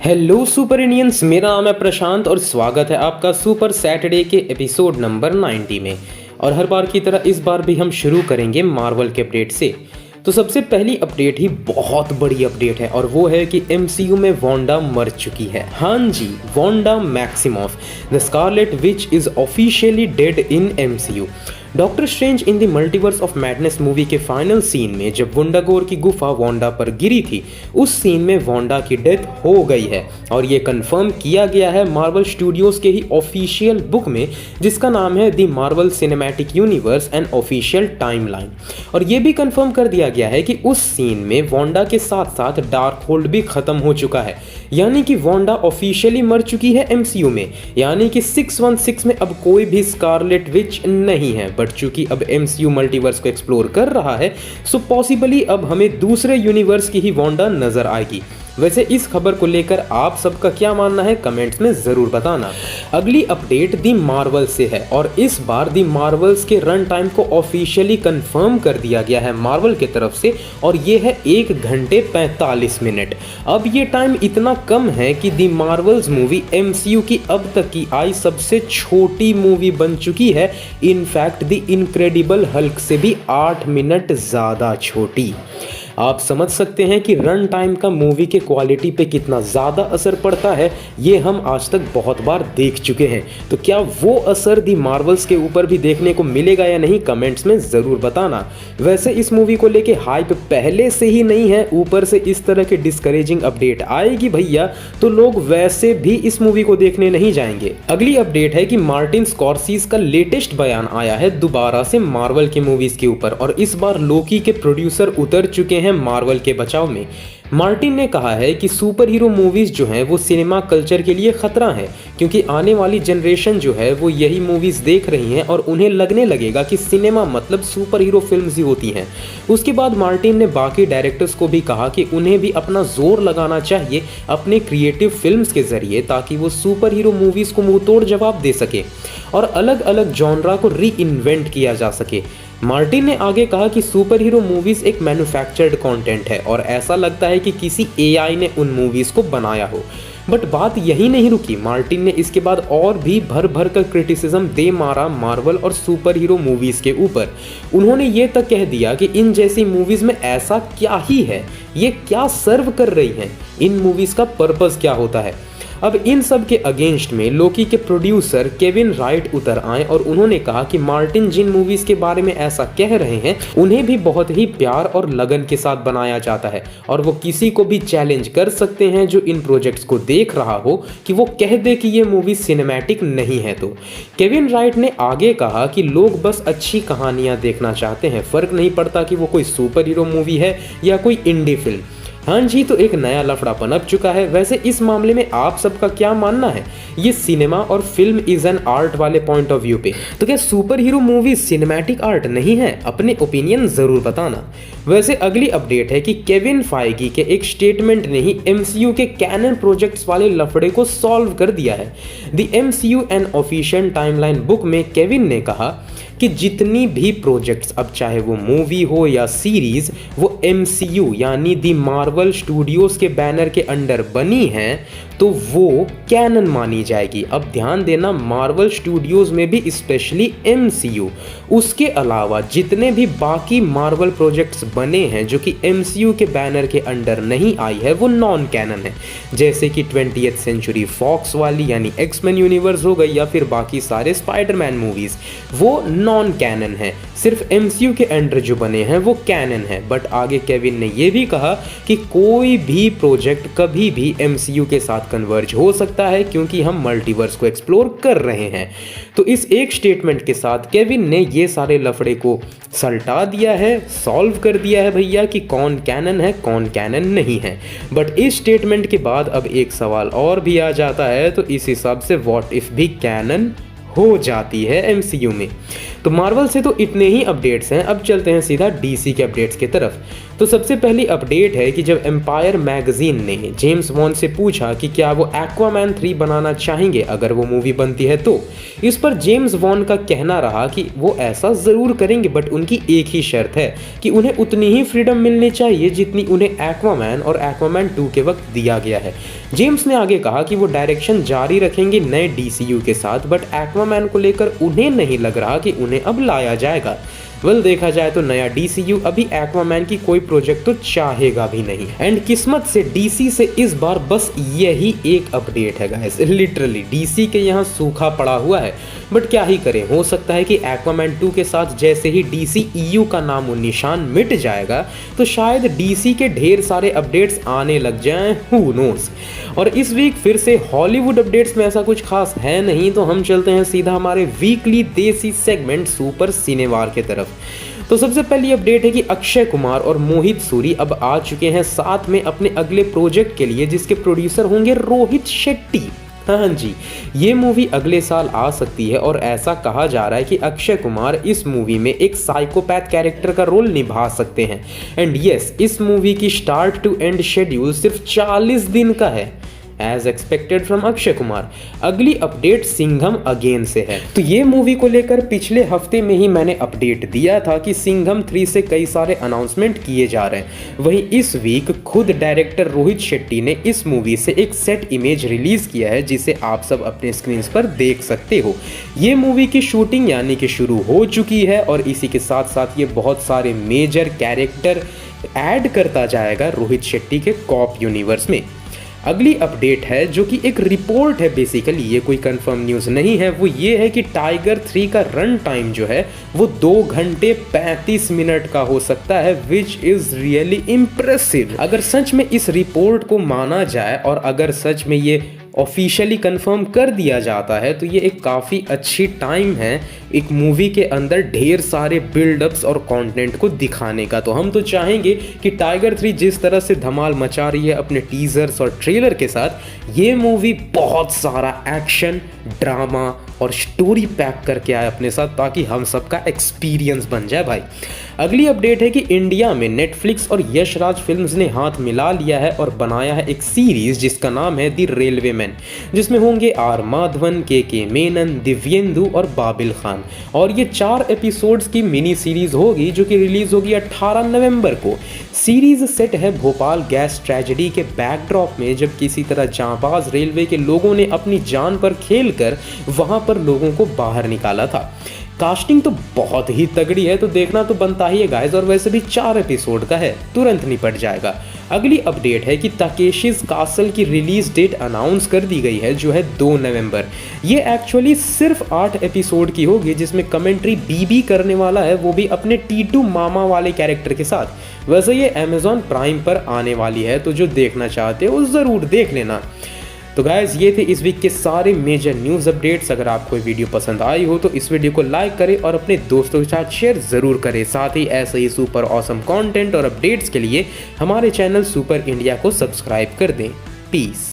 Hello super Indians, मेरा नाम है प्रशांत और स्वागत है आपका सुपर सैटरडे के एपिसोड नंबर 90 में। और हर बार की तरह इस बार भी हम शुरू करेंगे मार्वल के अपडेट से। तो सबसे पहली अपडेट ही बहुत बड़ी अपडेट है और वो है कि एमसीयू में वांडा मर चुकी है। हाँ जी, Wanda Maximoff the Scarlet Witch is officially dead in MCU. Doctor Strange in the Multiverse of Madness movie के फाइनल सीन में जब वुंडागोर की गुफा वांडा पर गिरी थी, उस सीन में वांडा की डेथ हो गई है और ये कंफर्म किया गया है मार्वल स्टूडियोज के ही ऑफिशियल बुक में, जिसका नाम है the Marvel cinematic universe and official timeline. और ये भी कंफर्म कर दिया गया है कि उस सीन में वांडा के साथ साथ डार्क होल्ड भी खत्म हो चुका है, यानी कि वांडा ऑफिशियली मर चुकी है एमसीयू में। यानी कि 616 में अब कोई भी स्कारलेट विच नहीं है, बट चूंकि अब एमसीयू मल्टीवर्स को एक्सप्लोर कर रहा है, सो पॉसिबली अब हमें दूसरे यूनिवर्स की ही वांडा नजर आएगी। वैसे इस खबर को लेकर आप सबका क्या मानना है, कमेंट्स में जरूर बताना। अगली अपडेट दी मार्वल से है और इस बार दी मार्वल्स के रन टाइम को ऑफिशियली कंफर्म कर दिया गया है मार्वल की तरफ से, और ये है 1 घंटे 45 मिनट। अब ये टाइम इतना कम है कि दी मार्वल्स मूवी एमसीयू की अब तक की आई सबसे छोटी मूवी बन चुकी है। इनफैक्ट दी इनक्रेडिबल हल्क से भी 8 मिनट ज़्यादा छोटी। आप समझ सकते हैं कि रन टाइम का मूवी के क्वालिटी पे कितना ज़्यादा असर पड़ता है। ये हम आज तक बहुत बार देख चुके हैं, तो क्या वो असर दी मार्वल्स के ऊपर भी देखने को मिलेगा या नहीं, कमेंट्स में ज़रूर बताना। वैसे इस मूवी को लेके हाइप पहले से ही नहीं है, ऊपर से इस तरह के डिस्करेजिंग अपडेट आएगी भैया तो लोग वैसे भी इस मूवी को देखने नहीं जाएंगे। अगली अपडेट है कि मार्टिन स्कॉर्सेज़ का लेटेस्ट बयान आया है दोबारा से मार्वल के मूवीज़ के ऊपर, और इस बार लोकी के प्रोड्यूसर उतर चुके हैं मार्वल के बचाव में। मार्टिन ने कहा है कि सुपर हीरो मूवीज जो हैं वो सिनेमा कल्चर के लिए खतरा है, क्योंकि आने वाली जनरेशन जो है वो यही मूवीज देख रही हैं और उन्हें लगने लगेगा कि सिनेमा मतलब सुपर हीरो फिल्म्स ही होती हैं। उसके बाद मार्टिन ने बाकी डायरेक्टर्स को भी कहा कि उन्हें भी अपना जोर लगाना चाहिए अपने क्रिएटिव फिल्म्स के जरिए, ताकि वो सुपर हीरो मूवीज को मुंहतोड़ जवाब दे सके और अलग अलग जॉनरा को री इन्वेंट किया जा सके। मार्टिन ने आगे कहा कि सुपर हीरो मूवीज एक मैन्युफैक्चर्ड कंटेंट है और ऐसा लगता है कि किसी एआई ने उन मूवीज को बनाया हो। बट बात यही नहीं रुकी, मार्टिन ने इसके बाद और भी भर भर कर क्रिटिसिज्म दे मारा मार्वल और सुपर हीरो मूवीज के ऊपर। उन्होंने ये तक कह दिया कि इन जैसी मूवीज में ऐसा क्या ही है, ये क्या सर्व कर रही हैं, इन मूवीज का पर्पस क्या होता है। अब इन सब के अगेंस्ट में लोकी के प्रोड्यूसर केविन राइट उतर आए और उन्होंने कहा कि मार्टिन जिन मूवीज के बारे में ऐसा कह रहे हैं उन्हें भी बहुत ही प्यार और लगन के साथ बनाया जाता है, और वो किसी को भी चैलेंज कर सकते हैं जो इन प्रोजेक्ट्स को देख रहा हो कि वो कह दे कि ये मूवी सिनेमैटिक नहीं है। तो केविन राइट ने आगे कहा कि लोग बस अच्छी कहानियां देखना चाहते हैं, फर्क नहीं पड़ता कि वो कोई सुपर हीरो मूवी है या कोई इंडी फिल्म। हाँ जी, तो एक नया लफड़ा पनप चुका है। वैसे इस मामले में आप सबका क्या मानना है, ये सिनेमा और फिल्म इज एन आर्ट वाले पॉइंट ऑफ व्यू पे, तो क्या super hero movie cinematic art नहीं है? अपने ओपिनियन जरूर बताना। वैसे अगली अपडेट है कि केविन फाइगी के एक स्टेटमेंट ने ही एमसीयू के कैनन प्रोजेक्ट्स वाले लफड़े को सॉल्व कर दिया है। The MCU and official timeline book में केविन ने कहा कि जितनी भी प्रोजेक्ट्स, अब चाहे वो मूवी हो या सीरीज, वो एमसीयू यानी दी मार्वल स्टूडियोज के बैनर के अंडर बनी हैं तो वो कैनन मानी जाएगी। अब ध्यान देना, मार्वल स्टूडियोज में भी स्पेशली एमसीयू, उसके अलावा जितने भी बाकी मार्वल प्रोजेक्ट्स बने हैं जो कि एमसीयू के बैनर के अंडर नहीं आई है वो नॉन कैनन है। जैसे कि 20th सेंचुरी फॉक्स वाली यानी एक्समैन यूनिवर्स हो गई या फिर बाकी सारे स्पाइडरमैन मूवीज, वो नॉन कैनन है। सिर्फ एमसीयू के अंडर जो बने हैं वो कैनन है। बट आगे केविन ने यह भी कहा कि कोई भी प्रोजेक्ट कभी भी एमसीयू के साथ कन्वर्ज हो सकता है, क्योंकि हम मल्टीवर्स को एक्सप्लोर कर रहे हैं। तो इस एक स्टेटमेंट के साथ केविन ने ये सारे लफड़े को सल्टा दिया है, सॉल्व कर दिया है भैया कि कौन कैनन है कौन कैनन नहीं है। बट इस स्टेटमेंट के बाद अब एक सवाल और भी आ जाता है, तो इस हिसाब से व्हाट इफ भी कैनन हो जाती है एमसीयू में। तो मार्वल से तो इतने ही अपडेट्स हैं, अब चलते हैं सीधा डीसी के अपडेट्स की तरफ। तो सबसे पहली अपडेट है कि जब एम्पायर मैगजीन ने जेम्स वॉन से पूछा कि क्या वो एक्वामैन 3 बनाना चाहेंगे अगर वो मूवी बनती है, तो इस पर जेम्स वॉन का कहना रहा कि वो ऐसा ज़रूर करेंगे, बट उनकी एक ही शर्त है कि उन्हें उतनी ही फ्रीडम मिलनी चाहिए जितनी उन्हें एक्वामैन और एक्वामैन 2 के वक्त दिया गया है। जेम्स ने आगे कहा कि वो डायरेक्शन जारी रखेंगे नए डीसीयू के साथ, बट एक्वामैन को लेकर उन्हें नहीं लग रहा कि उन्हें अब लाया जाएगा। देखा जाए तो नया डीसीयू अभी एक्वामैन की कोई प्रोजेक्ट तो चाहेगा भी नहीं। एंड किस्मत से डीसी से इस बार बस यही एक अपडेट है गाइस, लिटरली डीसी के यहाँ सूखा पड़ा हुआ है, बट क्या ही करें, हो सकता है कि एक्वामैन 2 के साथ जैसे ही डीसी ईयू का नाम और निशान मिट जाएगा तो शायद डीसी के ढेर सारे अपडेट्स आने लग जाएं, हु नोस। और इस वीक फिर से हॉलीवुड अपडेट्स में ऐसा कुछ खास है नहीं, तो हम चलते हैं सीधा हमारे वीकली देसी सेगमेंट सुपर सिनेवार के तरफ। तो सबसे पहली अपडेट है कि अक्षय कुमार और मोहित सूरी अब आ चुके हैं साथ में अपने अगले प्रोजेक्ट के लिए, जिसके प्रोड्यूसर होंगे रोहित शेट्टी। हाँ जी, ये मूवी अगले साल आ सकती है और ऐसा कहा जा रहा है कि अक्षय कुमार इस मूवी में एक साइकोपैथ कैरेक्टर का रोल निभा सकते हैं। एंड यस, इस मूवी की स्टार्ट टू एंड शेड्यूल सिर्फ 40 दिन का है, as expected from Akshay Kumar. अगली अपडेट सिंघम अगेन से है। तो ये मूवी को लेकर पिछले हफ्ते में ही मैंने अपडेट दिया था कि सिंघम 3 से कई सारे अनाउंसमेंट किए जा रहे हैं। वहीं इस वीक खुद डायरेक्टर रोहित शेट्टी ने इस मूवी से एक सेट इमेज रिलीज किया है, जिसे आप सब अपने स्क्रीन पर देख सकते हो। ये मूवी की शूटिंग यानी कि शुरू हो चुकी है और इसी के साथ साथ ये बहुत सारे मेजर कैरेक्टर ऐड करता जाएगा रोहित शेट्टी के कॉप यूनिवर्स में। अगली अपडेट है जो कि एक रिपोर्ट है, बेसिकली ये कोई कंफर्म न्यूज़ नहीं है। वो ये है कि टाइगर 3 का रन टाइम जो है वो 2 घंटे 35 मिनट का हो सकता है, विच इज़ रियली इम्प्रेसिव। अगर सच में इस रिपोर्ट को माना जाए और अगर सच में ये ऑफिशियली कंफर्म कर दिया जाता है तो ये एक काफ़ी अच्छी टाइम है एक मूवी के अंदर ढेर सारे बिल्डअप्स और कंटेंट को दिखाने का। तो हम तो चाहेंगे कि टाइगर 3 जिस तरह से धमाल मचा रही है अपने टीजर्स और ट्रेलर के साथ, ये मूवी बहुत सारा एक्शन, ड्रामा और स्टोरी पैक करके आए अपने साथ, ताकि हम सबका एक्सपीरियंस बन जाए भाई। अगली अपडेट है कि इंडिया में नेटफ्लिक्स और यश राज फिल्म्स ने हाथ मिला लिया है और बनाया है एक सीरीज जिसका नाम है द रेलवेमैन, जिसमें होंगे आर माधवन, के मेनन, दिव्येंदु और बाबिल खान। और ये 4 एपिसोड्स की मिनी सीरीज होगी जो कि रिलीज होगी 18 नवंबर को। सीरीज सेट है भोपाल गैस ट्रेजेडी के बैकड्रॉप में, जब किसी तरह जांबाज रेलवे के लोगों ने अपनी जान पर खेलकर वहां पर लोगों को बाहर निकाला था। कास्टिंग तो बहुत ही तगड़ी है, तो देखना तो बनता ही है गाइस, और वैसे भी 4 एपिसोड का है, तुरंत निपट जाएगा। अगली अपडेट है कि ताकेशीज कासल की रिलीज डेट अनाउंस कर दी गई है, जो है 2 नवंबर। ये एक्चुअली सिर्फ 8 एपिसोड की होगी, जिसमें कमेंट्री बीबी करने वाला है, वो भी अपने टीटू मामा वाले कैरेक्टर के साथ। वैसे ये अमेजॉन प्राइम पर आने वाली है, तो जो देखना चाहते हो ज़रूर देख लेना। तो गाइज ये थे इस वीक के सारे मेजर न्यूज़ अपडेट्स। अगर आपको वीडियो पसंद आई हो तो इस वीडियो को लाइक करें और अपने दोस्तों के साथ शेयर ज़रूर करें। साथ ही ऐसे ही सुपर ऑसम कंटेंट और अपडेट्स के लिए हमारे चैनल सुपर इंडिया को सब्सक्राइब कर दें। पीस।